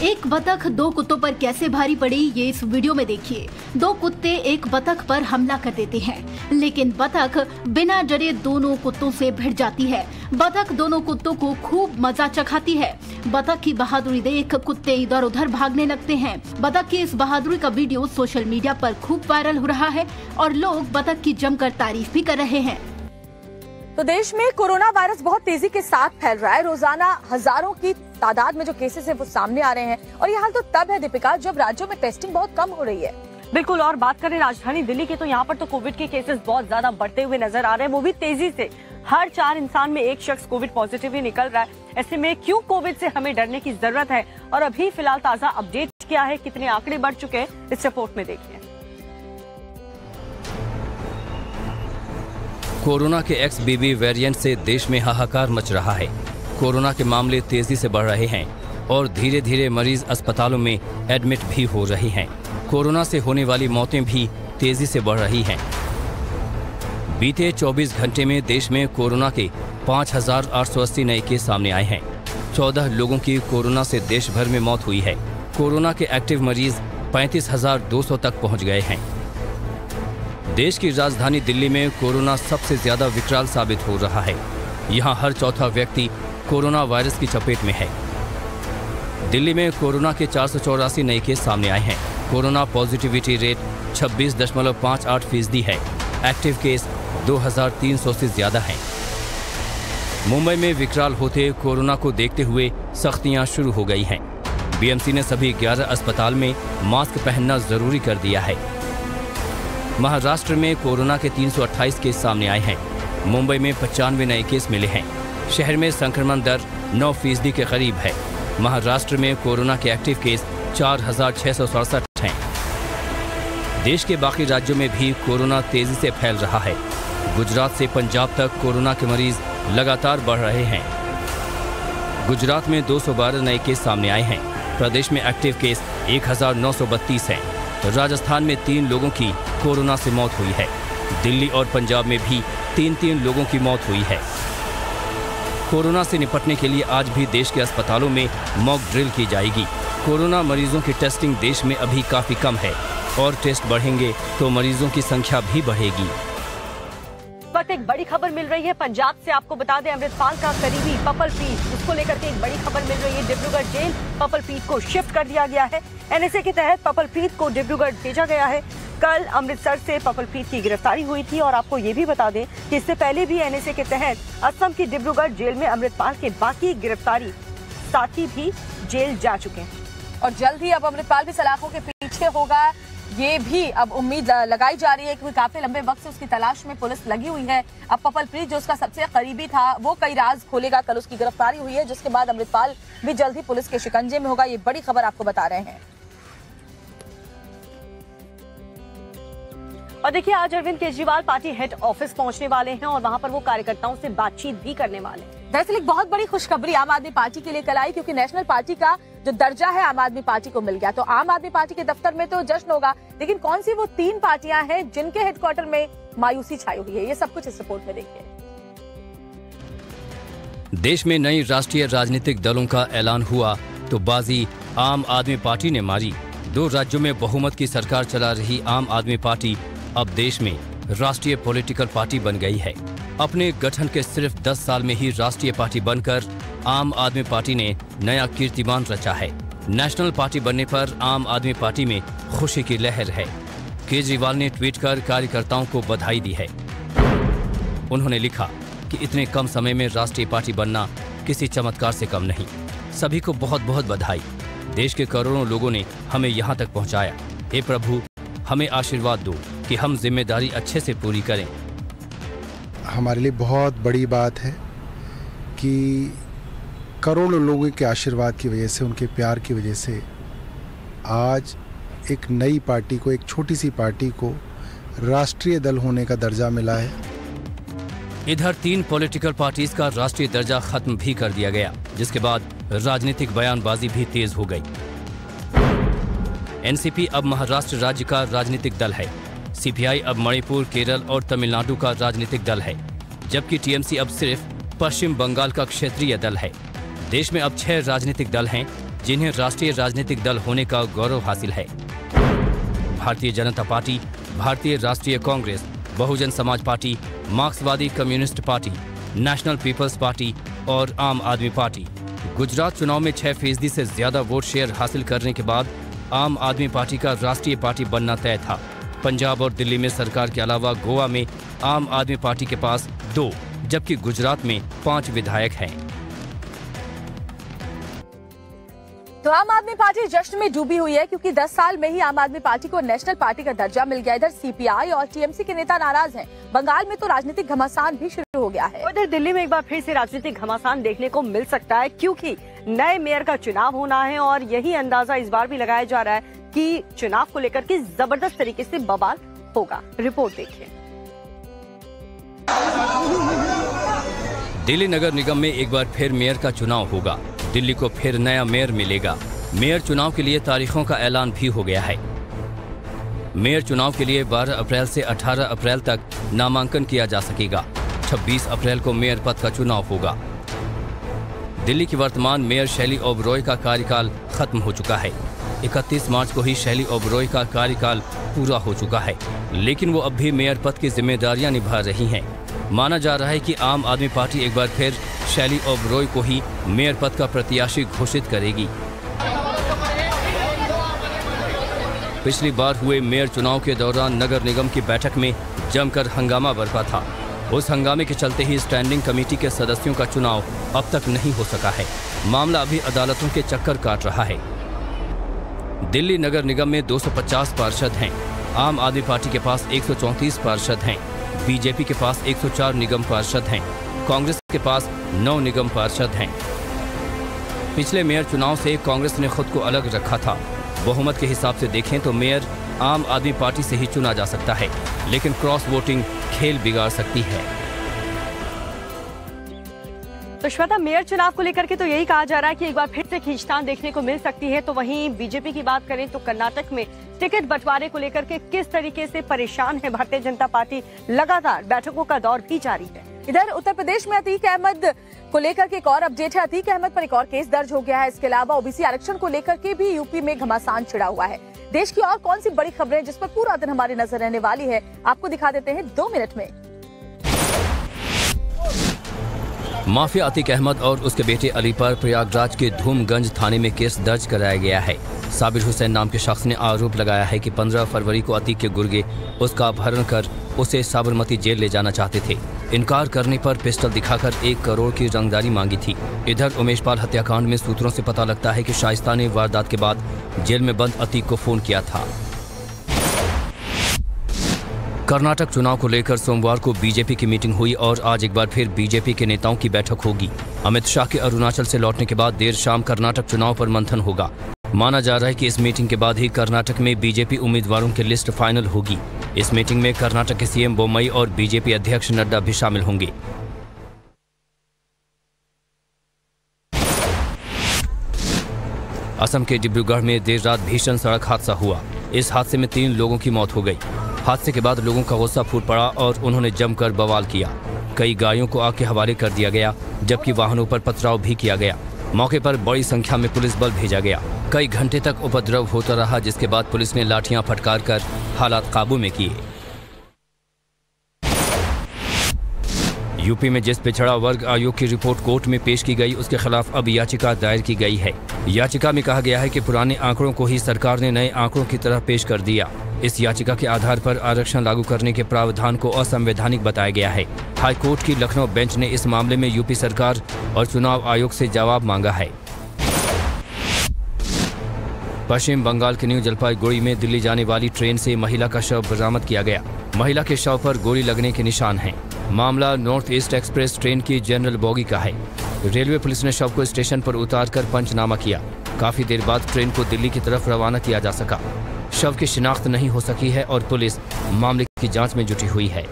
एक बतख 2 कुत्तों पर कैसे भारी पड़ी ये इस वीडियो में देखिए। 2 कुत्ते एक बतख पर हमला कर देते हैं, लेकिन बतख बिना डरे दोनों कुत्तों से भिड़ जाती है। बतख दोनों कुत्तों को खूब मजा चखाती है। बतख की बहादुरी देख कुत्ते इधर उधर भागने लगते हैं। बतख की इस बहादुरी का वीडियो सोशल मीडिया पर खूब वायरल हो रहा है और लोग बतख की जमकर तारीफ भी कर रहे हैं। तो देश में कोरोना वायरस बहुत तेजी के साथ फैल रहा है। रोजाना हजारों की तादाद में जो केसेस हैं वो सामने आ रहे हैं और ये हाल तो तब है दीपिका जब राज्यों में टेस्टिंग बहुत कम हो रही है। बिल्कुल, और बात करें राजधानी दिल्ली की तो यहाँ पर तो कोविड के केसेस बहुत ज्यादा बढ़ते हुए नजर आ रहे हैं, वो भी तेजी से। हर 4 इंसान में एक शख्स कोविड पॉजिटिव ही निकल रहा है। ऐसे में क्यों कोविड से हमें डरने की जरूरत है और अभी फिलहाल ताजा अपडेट क्या है, कितने आंकड़े बढ़ चुके हैं, इस रिपोर्ट में देखिए। कोरोना के XBB वेरिएंट से देश में हाहाकार मच रहा है। कोरोना के मामले तेजी से बढ़ रहे हैं और धीरे धीरे मरीज अस्पतालों में एडमिट भी हो रहे हैं। कोरोना से होने वाली मौतें भी तेजी से बढ़ रही हैं। बीते 24 घंटे में देश में कोरोना के 5,880 नए केस सामने आए हैं। 14 लोगों की कोरोना से देश भर में मौत हुई है। कोरोना के एक्टिव मरीज 35,200 तक पहुंच गए हैं। देश की राजधानी दिल्ली में कोरोना सबसे ज्यादा विकराल साबित हो रहा है। यहाँ हर चौथा व्यक्ति कोरोना वायरस की चपेट में है। दिल्ली में कोरोना के 484 नए केस सामने आए हैं। कोरोना पॉजिटिविटी रेट 26.58% है। एक्टिव केस 2,300 से ज्यादा हैं। मुंबई में विकराल होते कोरोना को देखते हुए सख्तियां शुरू हो गई हैं। बीएमसी ने सभी 11 अस्पताल में मास्क पहनना जरूरी कर दिया है। महाराष्ट्र में कोरोना के 328 केस सामने आए हैं। मुंबई में 95 नए केस मिले हैं। शहर में संक्रमण दर 9% के करीब है। महाराष्ट्र में कोरोना के एक्टिव केस 4,667 हैं। देश के बाकी राज्यों में भी कोरोना तेजी से फैल रहा है। गुजरात से पंजाब तक कोरोना के मरीज लगातार बढ़ रहे हैं। गुजरात में 212 नए केस सामने आए हैं। प्रदेश में एक्टिव केस 1932 हैं। राजस्थान में 3 लोगों की कोरोना से मौत हुई है। दिल्ली और पंजाब में भी 3 लोगों की मौत हुई है। कोरोना से निपटने के लिए आज भी देश के अस्पतालों में मॉक ड्रिल की जाएगी। कोरोना मरीजों की टेस्टिंग देश में अभी काफी कम है और टेस्ट बढ़ेंगे तो मरीजों की संख्या भी बढ़ेगी। वक्त एक बड़ी खबर मिल रही है पंजाब से। आपको बता दें, अमृतपाल का करीबी पपलप्रीत, उसको लेकर के एक बड़ी खबर मिल रही है। डिब्रूगढ़ जेल पपलप्रीत को शिफ्ट कर दिया गया है। एनएसए के तहत पपलप्रीत को डिब्रूगढ़ भेजा गया है। कल अमृतसर से पपलप्रीत की गिरफ्तारी हुई थी और आपको ये भी बता दें कि इससे पहले भी एनएसए के तहत असम की डिब्रूगढ़ जेल में अमृतपाल के बाकी गिरफ्तारी साथी भी जेल जा चुके हैं और जल्द ही अब अमृतपाल भी सलाखों के पीछे होगा, ये भी अब उम्मीद लगाई जा रही है, क्योंकि काफी लंबे वक्त से उसकी तलाश में पुलिस लगी हुई है। अब पपलप्रीत जो उसका सबसे करीबी था वो कई राज खोलेगा। कल उसकी गिरफ्तारी हुई है, जिसके बाद अमृतपाल भी जल्द ही पुलिस के शिकंजे में होगा। ये बड़ी खबर आपको बता रहे हैं। और देखिए, आज Arvind Kejriwal party head office पहुंचने वाले हैं और वहां पर वो कार्यकर्ताओं से बातचीत भी करने वाले हैं। दरअसल एक बहुत बड़ी खुशखबरी आम आदमी पार्टी के लिए कल आई, क्योंकि नेशनल पार्टी का जो दर्जा है आम आदमी पार्टी को मिल गया। तो आम आदमी पार्टी के दफ्तर में तो जश्न होगा, लेकिन कौन सी वो 3 पार्टियां हैं जिनके हेडक्वार्टर में मायूसी छाई हुई है, ये सब कुछ इस रिपोर्ट में देखिए। देश में नई राष्ट्रीय राजनीतिक दलों का ऐलान हुआ तो बाजी आम आदमी पार्टी ने मारी। 2 राज्यों में बहुमत की सरकार चला रही आम आदमी पार्टी अब देश में राष्ट्रीय पॉलिटिकल पार्टी बन गई है। अपने गठन के सिर्फ 10 साल में ही राष्ट्रीय पार्टी बनकर आम आदमी पार्टी ने नया कीर्तिमान रचा है। नेशनल पार्टी बनने पर आम आदमी पार्टी में खुशी की लहर है। केजरीवाल ने ट्वीट कर कार्यकर्ताओं को बधाई दी है। उन्होंने लिखा कि इतने कम समय में राष्ट्रीय पार्टी बनना किसी चमत्कार से कम नहीं। सभी को बहुत बहुत बधाई। देश के करोड़ों लोगों ने हमें यहाँ तक पहुँचाया। हे प्रभु, हमें आशीर्वाद दो कि हम जिम्मेदारी अच्छे से पूरी करें। हमारे लिए बहुत बड़ी बात है कि करोड़ों लोगों के आशीर्वाद की वजह से, उनके प्यार की वजह से आज एक नई पार्टी को, एक छोटी सी पार्टी को राष्ट्रीय दल होने का दर्जा मिला है। इधर 3 पॉलिटिकल पार्टीज का राष्ट्रीय दर्जा खत्म भी कर दिया गया, जिसके बाद राजनीतिक बयानबाजी भी तेज हो गई। एनसीपी अब महाराष्ट्र राज्य का राजनीतिक दल है। सीपीआई अब मणिपुर, केरल और तमिलनाडु का राजनीतिक दल है, जबकि टीएमसी अब सिर्फ पश्चिम बंगाल का क्षेत्रीय दल है। देश में अब 6 राजनीतिक दल हैं जिन्हें राष्ट्रीय राजनीतिक दल होने का गौरव हासिल है। भारतीय जनता पार्टी, भारतीय राष्ट्रीय कांग्रेस, बहुजन समाज पार्टी, मार्क्सवादी communist party, national people's party और आम आदमी पार्टी। गुजरात चुनाव में 6% से ज्यादा वोट शेयर हासिल करने के बाद आम आदमी पार्टी का राष्ट्रीय पार्टी बनना तय था। पंजाब और दिल्ली में सरकार के अलावा गोवा में आम आदमी पार्टी के पास 2, जबकि गुजरात में 5 विधायक हैं। तो आम आदमी पार्टी जश्न में डूबी हुई है, क्योंकि 10 साल में ही आम आदमी पार्टी को नेशनल पार्टी का दर्जा मिल गया। इधर सीपीआई और टीएमसी के नेता नाराज हैं। बंगाल में तो राजनीतिक घमासान भी शुरू हो गया है। उधर दिल्ली में एक बार फिर से राजनीतिक घमासान देखने को मिल सकता है, क्योंकि नए मेयर का चुनाव होना है और यही अंदाजा इस बार भी लगाया जा रहा है कि चुनाव को लेकर के जबरदस्त तरीके से बवाल होगा। रिपोर्ट देखिए। दिल्ली नगर निगम में एक बार फिर मेयर का चुनाव होगा। दिल्ली को फिर नया मेयर मिलेगा। मेयर चुनाव के लिए तारीखों का ऐलान भी हो गया है। मेयर चुनाव के लिए 12 अप्रैल से 18 अप्रैल तक नामांकन किया जा सकेगा। 26 अप्रैल को मेयर पद का चुनाव होगा। दिल्ली की वर्तमान मेयर शैली ओबरॉय का कार्यकाल खत्म हो चुका है। 31 मार्च को ही शैली ओबरॉय का कार्यकाल पूरा हो चुका है, लेकिन वो अब भी मेयर पद की जिम्मेदारियां निभा रही हैं। माना जा रहा है कि आम आदमी पार्टी एक बार फिर शैली ओबरॉय को ही मेयर पद का प्रत्याशी घोषित करेगी। पिछली बार हुए मेयर चुनाव के दौरान नगर निगम की बैठक में जमकर हंगामा बरपा था। उस हंगामे के चलते ही स्टैंडिंग कमेटी के सदस्यों का चुनाव अब तक नहीं हो सका है। मामला अभी अदालतों के चक्कर काट रहा है। दिल्ली नगर निगम में 250 पार्षद हैं। आम आदमी पार्टी के पास 134 पार्षद हैं। बीजेपी के पास 104 निगम पार्षद हैं। कांग्रेस के पास 9 निगम पार्षद हैं। पिछले मेयर चुनाव से कांग्रेस ने खुद को अलग रखा था। बहुमत के हिसाब से देखें तो मेयर आम आदमी पार्टी से ही चुना जा सकता है, लेकिन क्रॉस वोटिंग खेल बिगाड़ सकती है। तो श्वेता, मेयर चुनाव को लेकर के तो यही कहा जा रहा है कि एक बार फिर से खींचतान देखने को मिल सकती है। तो वहीं बीजेपी की बात करें तो कर्नाटक में टिकट बंटवारे को लेकर के किस तरीके से परेशान है भारतीय जनता पार्टी, लगातार बैठकों का दौर भी जारी है। इधर उत्तर प्रदेश में अतीक अहमद को लेकर के एक और अपडेट है। अतीक अहमद पर एक और केस दर्ज हो गया है। इसके अलावा ओबीसी आरक्षण को लेकर के भी यूपी में घमासान छिड़ा हुआ है। देश की और कौन सी बड़ी खबरें जिस पर पूरा दिन हमारी नजर रहने वाली है, आपको दिखा देते हैं 2 मिनट में। माफिया अतीक अहमद और उसके बेटे अली पर प्रयागराज के धूमगंज थाने में केस दर्ज कराया गया है। साबिर हुसैन नाम के शख्स ने आरोप लगाया है कि 15 फरवरी को अतीक के गुर्गे उसका अपहरण कर उसे साबरमती जेल ले जाना चाहते थे। इनकार करने पर पिस्टल दिखाकर 1 करोड़ की रंगदारी मांगी थी। इधर उमेश पाल हत्याकांड में सूत्रों से पता लगता है कि शाइस्ता ने वारदात के बाद जेल में बंद अतीक को फोन किया था। कर्नाटक चुनाव को लेकर सोमवार को बीजेपी की मीटिंग हुई और आज एक बार फिर बीजेपी के नेताओं की बैठक होगी। अमित शाह के अरुणाचल से लौटने के बाद देर शाम कर्नाटक चुनाव पर मंथन होगा। माना जा रहा है कि इस मीटिंग के बाद ही कर्नाटक में बीजेपी उम्मीदवारों की लिस्ट फाइनल होगी। इस मीटिंग में कर्नाटक के सीएम बोम्मई और बीजेपी अध्यक्ष नड्डा भी शामिल होंगे। असम के डिब्रूगढ़ में देर रात भीषण सड़क हादसा हुआ। इस हादसे में 3 लोगों की मौत हो गई। हादसे के बाद लोगों का गुस्सा फूट पड़ा और उन्होंने जमकर बवाल किया। कई गायों को आग के हवाले कर दिया गया, जबकि वाहनों पर पथराव भी किया गया। मौके पर बड़ी संख्या में पुलिस बल भेजा गया। कई घंटे तक उपद्रव होता रहा, जिसके बाद पुलिस ने लाठियां फटकार कर हालात काबू में किए। यूपी में जिस पिछड़ा वर्ग आयोग की रिपोर्ट कोर्ट में पेश की गई, उसके खिलाफ अब याचिका दायर की गई है। याचिका में कहा गया है कि पुराने आंकड़ों को ही सरकार ने नए आंकड़ों की तरह पेश कर दिया। इस याचिका के आधार पर आरक्षण लागू करने के प्रावधान को असंवैधानिक बताया गया है। हाई कोर्ट की लखनऊ बेंच ने इस मामले में यूपी सरकार और चुनाव आयोग से जवाब मांगा है। पश्चिम बंगाल के न्यू जलपाईगुड़ी में दिल्ली जाने वाली ट्रेन से महिला का शव बरामद किया गया। महिला के शव पर गोली लगने के निशान हैं। मामला नॉर्थ ईस्ट एक्सप्रेस ट्रेन की जनरल बोगी का है। रेलवे पुलिस ने शव को स्टेशन पर उतारकर पंचनामा किया। काफी देर बाद ट्रेन को दिल्ली की तरफ रवाना किया जा सका। शव की शिनाख्त नहीं हो सकी है और पुलिस मामले की जांच में जुटी हुई है।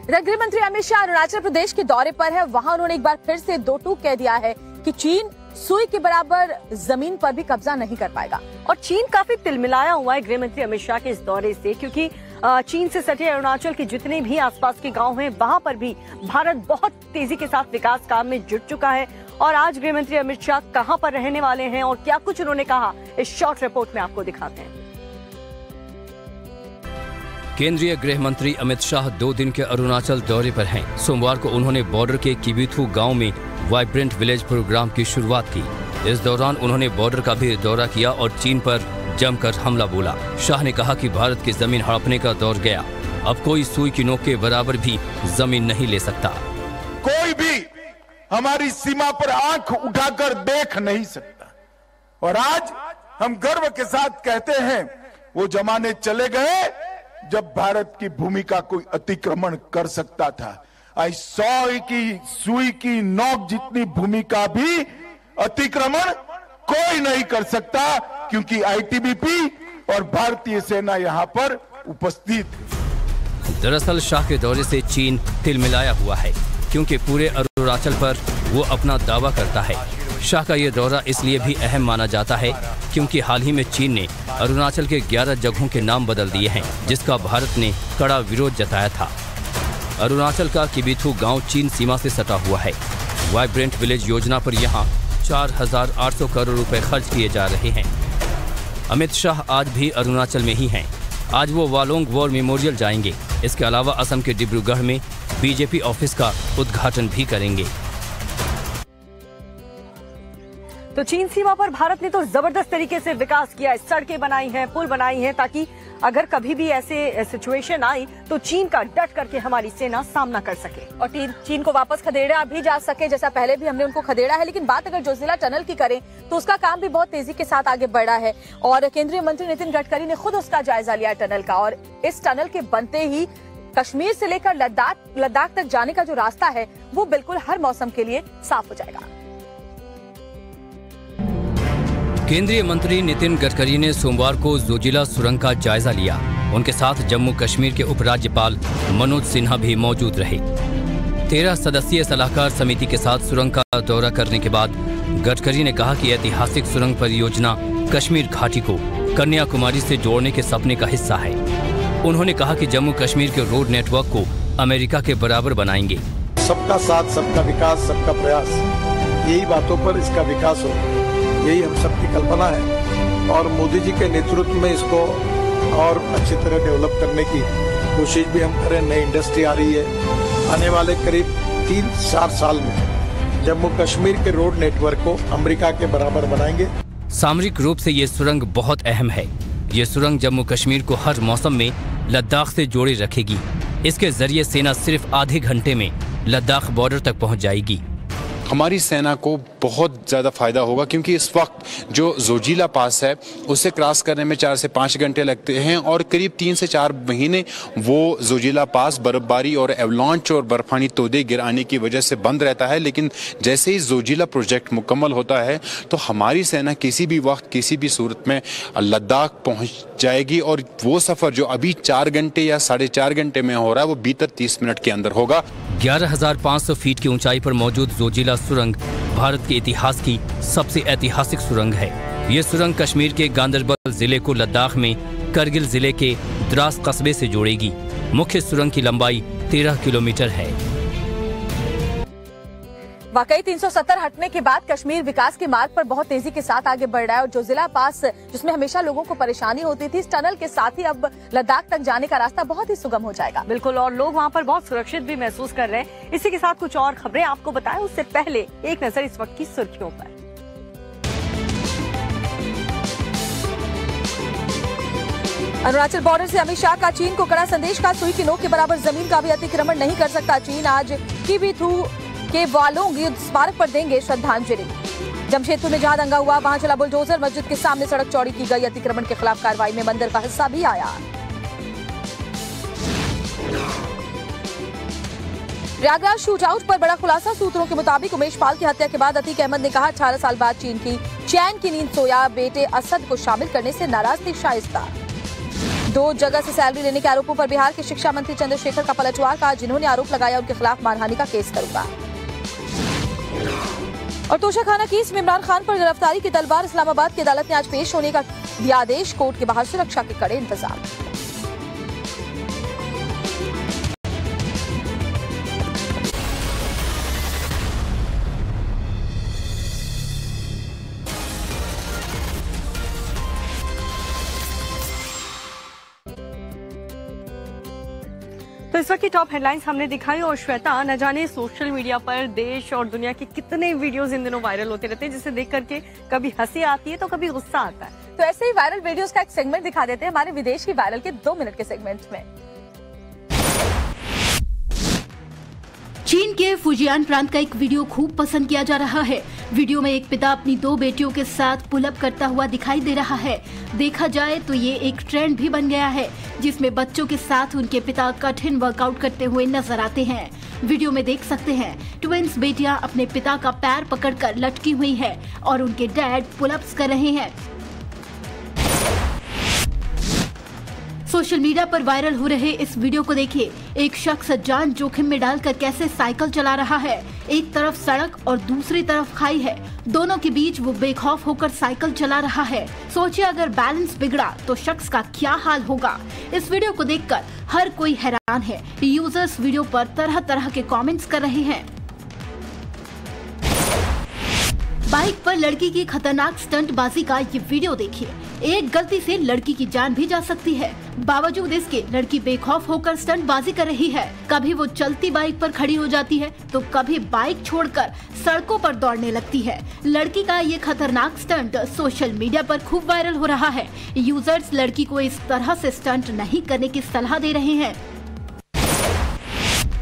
गृह मंत्री अमित शाह अरुणाचल प्रदेश के दौरे पर है। वहां उन्होंने एक बार फिर से 2 टूक कह दिया है कि चीन सुई के बराबर जमीन पर भी कब्जा नहीं कर पाएगा। और चीन काफी तिलमिलाया हुआ है गृह मंत्री अमित शाह के इस दौरे से, क्योंकि चीन से सटे अरुणाचल के जितने भी आसपास के गांव हैं, वहां पर भी भारत बहुत तेजी के साथ विकास काम में जुट चुका है। और आज गृह मंत्री अमित शाह कहां पर रहने वाले हैं और क्या कुछ उन्होंने कहा, इस शॉर्ट रिपोर्ट में आपको दिखाते हैं। केंद्रीय गृह मंत्री अमित शाह 2 दिन के अरुणाचल दौरे पर हैं। सोमवार को उन्होंने बॉर्डर के किबिथू गांव में वाइब्रेंट विलेज प्रोग्राम की शुरुआत की। इस दौरान उन्होंने बॉर्डर का भी दौरा किया और चीन पर जमकर हमला बोला। शाह ने कहा कि भारत की जमीन हड़पने का दौर गया। अब कोई सुई की नोक के बराबर भी जमीन नहीं ले सकता। कोई भी हमारी सीमा पर आंख उठाकर देख नहीं सकता। और आज हम गर्व के साथ कहते हैं, वो जमाने चले गए जब भारत की भूमि का कोई अतिक्रमण कर सकता था। आज सुई की नोक जितनी भूमि का भी अतिक्रमण कोई नहीं कर सकता, क्योंकि आईटीबीपी और भारतीय सेना यहाँ पर उपस्थित है। दरअसल शाह के दौरे से चीन तिलमिलाया हुआ है, क्योंकि पूरे अरुणाचल पर वो अपना दावा करता है। शाह का ये दौरा इसलिए भी अहम माना जाता है क्योंकि हाल ही में चीन ने अरुणाचल के 11 जगहों के नाम बदल दिए हैं, जिसका भारत ने कड़ा विरोध जताया था। अरुणाचल का किबिथू गांव चीन सीमा से सटा हुआ है। वाइब्रेंट विलेज योजना पर यहाँ 4,800 करोड़ रुपए खर्च किए जा रहे हैं। अमित शाह आज भी अरुणाचल में ही हैं। आज वो वालोंग वॉर मेमोरियल जाएंगे। इसके अलावा असम के डिब्रूगढ़ में बीजेपी ऑफिस का उद्घाटन भी करेंगे। तो चीन सीमा पर भारत ने तो जबरदस्त तरीके से विकास किया है, सड़कें बनाई हैं, पुल बनाई हैं, ताकि अगर कभी भी ऐसे सिचुएशन आई तो चीन का डट करके हमारी सेना सामना कर सके और चीन को वापस खदेड़ा भी जा सके, जैसा पहले भी हमने उनको खदेड़ा है। लेकिन बात अगर जोजिला टनल की करें तो उसका काम भी बहुत तेजी के साथ आगे बढ़ा है और केंद्रीय मंत्री नितिन गडकरी ने खुद उसका जायजा लिया टनल का। और इस टनल के बनते ही कश्मीर से लेकर लद्दाख तक जाने का जो रास्ता है वो बिल्कुल हर मौसम के लिए साफ हो जाएगा। केंद्रीय मंत्री नितिन गडकरी ने सोमवार को जोजिला सुरंग का जायजा लिया। उनके साथ जम्मू कश्मीर के उपराज्यपाल मनोज सिन्हा भी मौजूद रहे। 13 सदस्यीय सलाहकार समिति के साथ सुरंग का दौरा करने के बाद गडकरी ने कहा कि ऐतिहासिक सुरंग परियोजना कश्मीर घाटी को कन्याकुमारी से जोड़ने के सपने का हिस्सा है। उन्होंने कहा कि जम्मू कश्मीर के रोड नेटवर्क को अमेरिका के बराबर बनाएंगे। सबका साथ, सबका विकास, सबका प्रयास, यही बातों पर इसका विकास हो, यही हम सबकी कल्पना है और मोदी जी के नेतृत्व में इसको और अच्छी तरह डेवलप करने की कोशिश भी हम करें। नई इंडस्ट्री आ रही है, आने वाले करीब 3-4 साल में जम्मू कश्मीर के रोड नेटवर्क को अमेरिका के बराबर बनाएंगे। सामरिक रूप से ये सुरंग बहुत अहम है। ये सुरंग जम्मू कश्मीर को हर मौसम में लद्दाख से जोड़े रखेगी। इसके जरिए सेना सिर्फ आधे घंटे में लद्दाख बॉर्डर तक पहुंच जाएगी। हमारी सेना को बहुत ज़्यादा फायदा होगा क्योंकि इस वक्त जो जोजिला पास है उसे क्रॉस करने में 4 से 5 घंटे लगते हैं और करीब 3 से 4 महीने वो जोजिला पास बर्फबारी और एवलांच और बर्फानी तोदे गिराने की वजह से बंद रहता है। लेकिन जैसे ही जोजिला प्रोजेक्ट मुकम्मल होता है तो हमारी सेना किसी भी वक्त किसी भी सूरत में लद्दाख पहुँच जाएगी और वो सफ़र जो अभी 4 घंटे या 4.5 घंटे में हो रहा है वो भीतर 30 मिनट के अंदर होगा। 11,500 फीट की ऊंचाई पर मौजूद जोजिला सुरंग भारत के इतिहास की सबसे ऐतिहासिक सुरंग है। ये सुरंग कश्मीर के गांदरबल जिले को लद्दाख में करगिल जिले के द्रास कस्बे से जोड़ेगी। मुख्य सुरंग की लंबाई 13 किलोमीटर है। वाकई 370 हटने के बाद कश्मीर विकास के मार्ग पर बहुत तेजी के साथ आगे बढ़ रहा है और जो जिला पास जिसमें हमेशा लोगों को परेशानी होती थी, इस टनल के साथ ही अब लद्दाख तक जाने का रास्ता बहुत ही सुगम हो जाएगा। बिल्कुल, और लोग वहाँ पर बहुत सुरक्षित भी महसूस कर रहे हैं। इसी के साथ कुछ और खबरें आपको बताएं, उससे पहले एक नजर इस वक्त की सुर्खियों पर। अरुणाचल बॉर्डर से अमित शाह का चीन को कड़ा संदेश का सुई की नोक के बराबर जमीन का भी अतिक्रमण नहीं कर सकता चीन। आज किबीथू के वालोंग युद्ध स्मारक पर देंगे श्रद्धांजलि। जमशेदपुर में जहां दंगा हुआ वहां चला बुलडोजर, मस्जिद के सामने सड़क चौड़ी की गई। अतिक्रमण के खिलाफ कार्रवाई में मंदिर का हिस्सा भी आया। प्रयागराज शूट आउट पर बड़ा खुलासा। सूत्रों के मुताबिक उमेश पाल की हत्या के बाद अतीक अहमद ने कहा 18 साल बाद चीन की चैन की नींद सोया। बेटे असद को शामिल करने से नाराज थी शाइस्ता। 2 जगह से सैलरी लेने के आरोपों पर बिहार के शिक्षा मंत्री चंद्रशेखर का पलटवार। कहा जिन्होंने आरोप लगाया उनके खिलाफ मानहानि का केस करूंगा। और तोशाखाना केस में इमरान खान पर गिरफ्तारी की तलवार। इस्लामाबाद की अदालत ने आज पेश होने का दिया आदेश। कोर्ट के बाहर सुरक्षा के कड़े इंतजाम। तो इस वक्त की टॉप हेडलाइंस हमने दिखाई और श्वेता, न जाने सोशल मीडिया पर देश और दुनिया के कितने वीडियोस इन दिनों वायरल होते रहते हैं जिसे देख करके कभी हंसी आती है तो कभी गुस्सा आता है। तो ऐसे ही वायरल वीडियोस का एक सेगमेंट दिखा देते हैं हमारे विदेश की वायरल के 2 मिनट के सेगमेंट में। चीन के फुजियान प्रांत का एक वीडियो खूब पसंद किया जा रहा है। वीडियो में एक पिता अपनी 2 बेटियों के साथ पुलअप करता हुआ दिखाई दे रहा है। देखा जाए तो ये एक ट्रेंड भी बन गया है जिसमें बच्चों के साथ उनके पिता कठिन वर्कआउट करते हुए नजर आते हैं। वीडियो में देख सकते हैं ट्विंस बेटियां अपने पिता का पैर पकड़कर लटकी हुई है और उनके डैड पुलअप्स कर रहे हैं। सोशल मीडिया पर वायरल हो रहे इस वीडियो को देखिए। एक शख्स जान जोखिम में डालकर कैसे साइकिल चला रहा है। एक तरफ सड़क और दूसरी तरफ खाई है, दोनों के बीच वो बेखौफ होकर साइकिल चला रहा है। सोचिए अगर बैलेंस बिगड़ा तो शख्स का क्या हाल होगा। इस वीडियो को देखकर हर कोई हैरान है। यूजर्स वीडियो पर तरह तरह के कमेंट्स कर रहे हैं। बाइक पर लड़की की खतरनाक स्टंटबाजी का ये वीडियो देखिए। एक गलती से लड़की की जान भी जा सकती है। बावजूद इसके लड़की बेखौफ होकर स्टंटबाजी कर रही है। कभी वो चलती बाइक पर खड़ी हो जाती है तो कभी बाइक छोड़कर सड़कों पर दौड़ने लगती है। लड़की का ये खतरनाक स्टंट सोशल मीडिया पर खूब वायरल हो रहा है। यूजर्स लड़की को इस तरह से स्टंट नहीं करने की सलाह दे रहे हैं।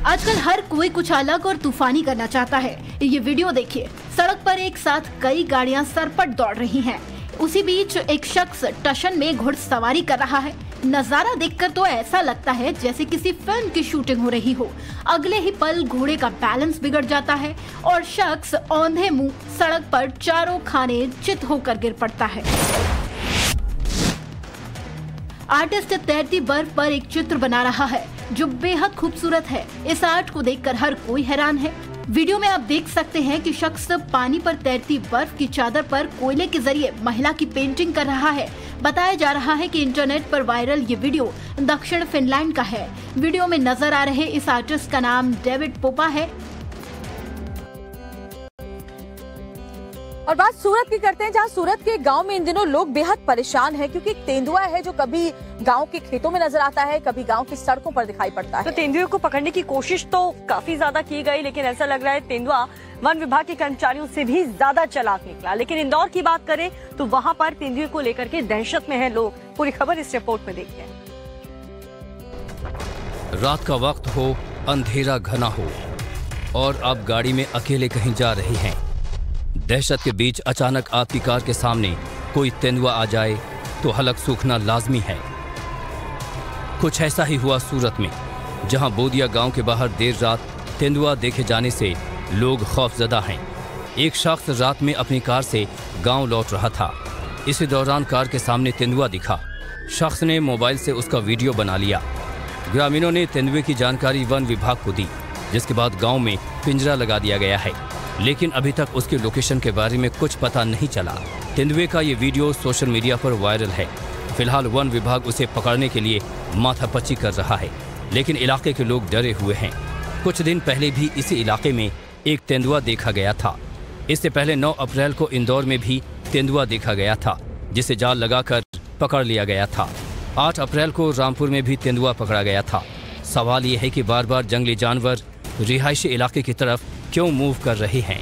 आजकल हर कोई कुछ अलग और तूफानी करना चाहता है। ये वीडियो देखिए। सड़क पर एक साथ कई गाड़ियां सरपट दौड़ रही हैं। उसी बीच एक शख्स टशन में घुड़सवारी कर रहा है। नजारा देखकर तो ऐसा लगता है जैसे किसी फिल्म की शूटिंग हो रही हो। अगले ही पल घोड़े का बैलेंस बिगड़ जाता है और शख्स औंधे मुंह सड़क पर चारों खाने चित होकर गिर पड़ता है। आर्टिस्ट तैरती बर्फ पर एक चित्र बना रहा है। जो बेहद खूबसूरत है। इस आर्ट को देखकर हर कोई हैरान है। वीडियो में आप देख सकते हैं कि शख्स पानी पर तैरती बर्फ की चादर पर कोयले के जरिए महिला की पेंटिंग कर रहा है। बताया जा रहा है कि इंटरनेट पर वायरल ये वीडियो दक्षिण फिनलैंड का है। वीडियो में नजर आ रहे इस आर्टिस्ट का नाम डेविड पोपा है। और बात सूरत की करते हैं, जहां सूरत के गांव में इन दिनों लोग बेहद परेशान हैं क्योंकि एक तेंदुआ है जो कभी गांव के खेतों में नजर आता है, कभी गांव की सड़कों पर दिखाई पड़ता है। तो तेंदुए को पकड़ने की कोशिश तो काफी ज्यादा की गई, लेकिन ऐसा लग रहा है तेंदुआ वन विभाग के कर्मचारियों से भी ज्यादा चालाक निकला। लेकिन इंदौर की बात करें तो वहाँ पर तेंदुए को लेकर के दहशत में है लोग। पूरी खबर इस रिपोर्ट में देखते हैं। रात का वक्त हो, अंधेरा घना हो और आप गाड़ी में अकेले कहीं जा रहे हैं। दहशत के बीच अचानक आपकी कार के सामने कोई तेंदुआ आ जाए तो हलक सूखना लाजमी है। कुछ ऐसा ही हुआ सूरत में, जहां बोदिया गांव के बाहर देर रात तेंदुआ देखे जाने से लोग खौफजदा हैं। एक शख्स रात में अपनी कार से गांव लौट रहा था। इसी दौरान कार के सामने तेंदुआ दिखा। शख्स ने मोबाइल से उसका वीडियो बना लिया। ग्रामीणों ने तेंदुए की जानकारी वन विभाग को दी, जिसके बाद गांव में पिंजरा लगा दिया गया है, लेकिन अभी तक उसके लोकेशन के बारे में कुछ पता नहीं चला। तेंदुए का ये वीडियो सोशल मीडिया पर वायरल है। फिलहाल वन विभाग उसे पकड़ने के लिए माथापच्ची कर रहा है, लेकिन इलाके के लोग डरे हुए हैं। कुछ दिन पहले भी इसी इलाके में एक तेंदुआ देखा गया था। इससे पहले 9 अप्रैल को इंदौर में भी तेंदुआ देखा गया था, जिसे जाल लगाकर पकड़ लिया गया था। 8 अप्रैल को रामपुर में भी तेंदुआ पकड़ा गया था। सवाल ये है कि बार बार जंगली जानवर रिहायशी इलाके की तरफ क्यों मूव कर रहे हैं।